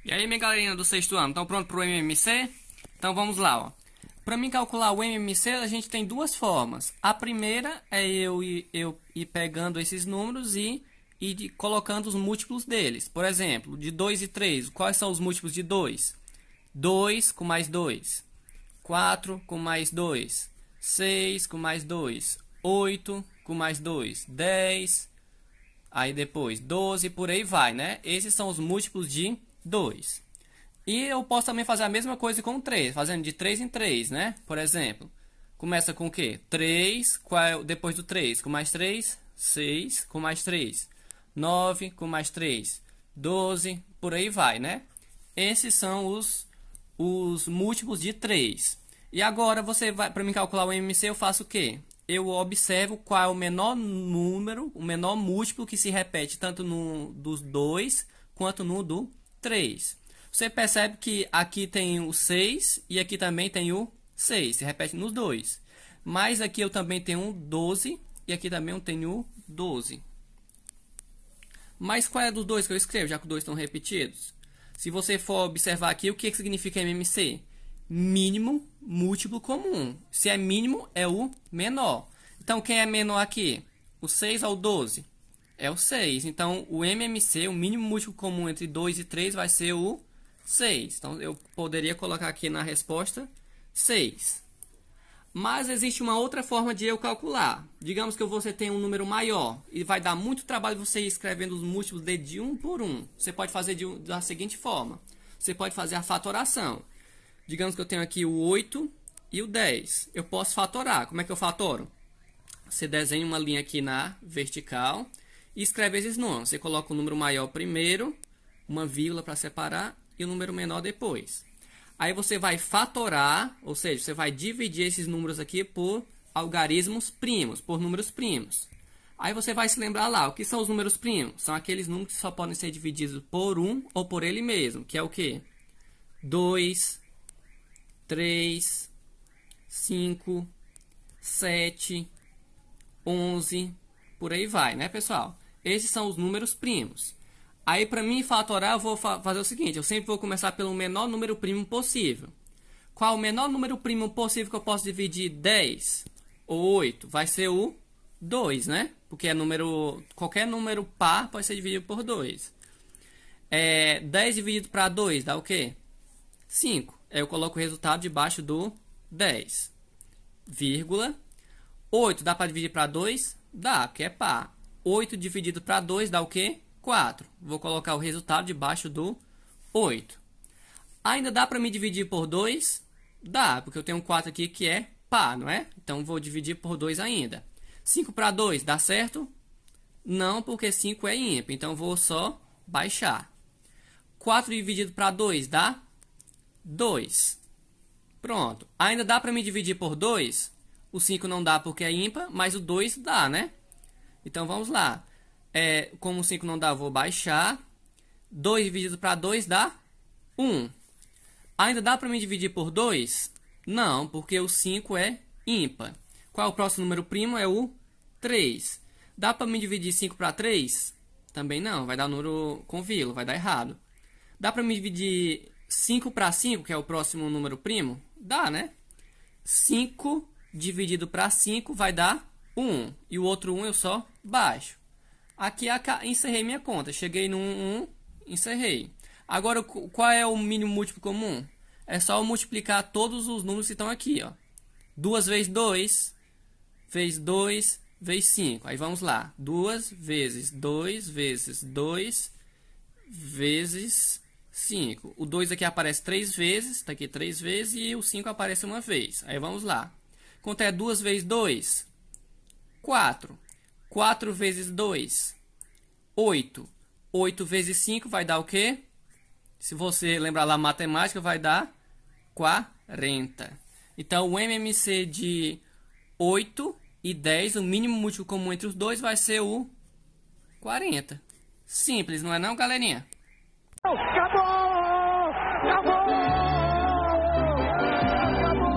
E aí, minha galerinha do sexto ano, estão pronto para o MMC? Então vamos lá, ó. Para mim calcular o MMC, a gente tem duas formas. A primeira é eu ir pegando esses números e colocando os múltiplos deles. Por exemplo, de 2 e 3, quais são os múltiplos de 2? 2 com mais 2, 4 com mais 2, 6 com mais 2, 8 com mais 2, 10, aí depois 12, por aí vai, né? Esses são os múltiplos de 2. E eu posso também fazer a mesma coisa com 3, fazendo de 3 em 3, né? Por exemplo, começa com o quê? 3, depois do 3, com mais 3, 6, com mais 3, 9, com mais 3, 12, por aí vai, né? Esses são os múltiplos de 3. E agora, você vai, para mim calcular o MMC, eu faço o quê? Eu observo qual é o menor número, o menor múltiplo que se repete tanto no dos 2 quanto no do 3. Você percebe que aqui tem o 6 e aqui também tem o 6. Se repete nos dois. Mas aqui eu também tenho um 12 e aqui também eu tenho o 12. Mas qual é dos dois que eu escrevo, já que os dois estão repetidos? Se você for observar aqui, o que significa MMC? Mínimo múltiplo comum. Se é mínimo, é o menor. Então, quem é menor aqui? O 6 ou o 12? É o 6. Então, o MMC, o mínimo múltiplo comum entre 2 e 3, vai ser o 6. Então, eu poderia colocar aqui na resposta 6. Mas existe uma outra forma de eu calcular. Digamos que você tem um número maior e vai dar muito trabalho você ir escrevendo os múltiplos de um por um. Você pode fazer da seguinte forma. Você pode fazer a fatoração. Digamos que eu tenho aqui o 8 e o 10. Eu posso fatorar. Como é que eu fatoro? Você desenha uma linha aqui na vertical e escreve esses números. Você coloca o número maior primeiro, uma vírgula para separar e o número menor depois. Aí você vai fatorar, ou seja, você vai dividir esses números aqui por algarismos primos, por números primos. Aí você vai se lembrar lá, o que são os números primos? São aqueles números que só podem ser divididos por um ou por ele mesmo, que é o quê? 2, 3, 5, 7, 11, por aí vai, né, pessoal? Esses são os números primos. Aí, para mim fatorar, eu vou fazer o seguinte. Eu sempre vou começar pelo menor número primo possível. Qual o menor número primo possível que eu posso dividir 10 ou 8? Vai ser o 2, né? Porque qualquer número par pode ser dividido por 2. 10 dividido para 2 dá o quê? 5. Aí eu coloco o resultado debaixo do 10. Vírgula. 8 dá para dividir para 2? Dá, porque é par. 8 dividido para 2 dá o quê? 4. Vou colocar o resultado debaixo do 8. Ainda dá para me dividir por 2? Dá, porque eu tenho um 4 aqui que é par, não é? Então, vou dividir por 2 ainda. 5 para 2, dá certo? Não, porque 5 é ímpar. Então, vou só baixar. 4 dividido para 2 dá 2. Pronto. Ainda dá para me dividir por 2? O 5 não dá porque é ímpar, mas o 2 dá, né? Então, vamos lá. Como o 5 não dá, eu vou baixar. 2 dividido para 2 dá 1. Ainda dá para me dividir por 2? Não, porque o 5 é ímpar. Qual é o próximo número primo? É o 3. Dá para me dividir 5 para 3? Também não, vai dar número com vírgula, vai dar errado. Dá para me dividir 5 para 5, que é o próximo número primo? Dá, né? 5 dividido para 5 vai dar 1. E o outro 1 eu só baixo. Aqui encerrei minha conta. Cheguei no 1, encerrei. Agora, qual é o mínimo múltiplo comum? É só eu multiplicar todos os números que estão aqui, ó. 2 vezes 2, vezes 2, vezes 5. Aí vamos lá. 2 vezes 2, vezes 2, vezes 5. O 2 aqui aparece 3 vezes, está aqui 3 vezes, e o 5 aparece uma vez. Aí vamos lá. Quanto é 2 vezes 2? 4. 4 vezes 2, 8. 8 vezes 5 vai dar o quê? Se você lembrar lá a matemática, vai dar 40. Então, o MMC de 8 e 10, o mínimo múltiplo comum entre os dois, vai ser o 40. Simples, não é não, galerinha?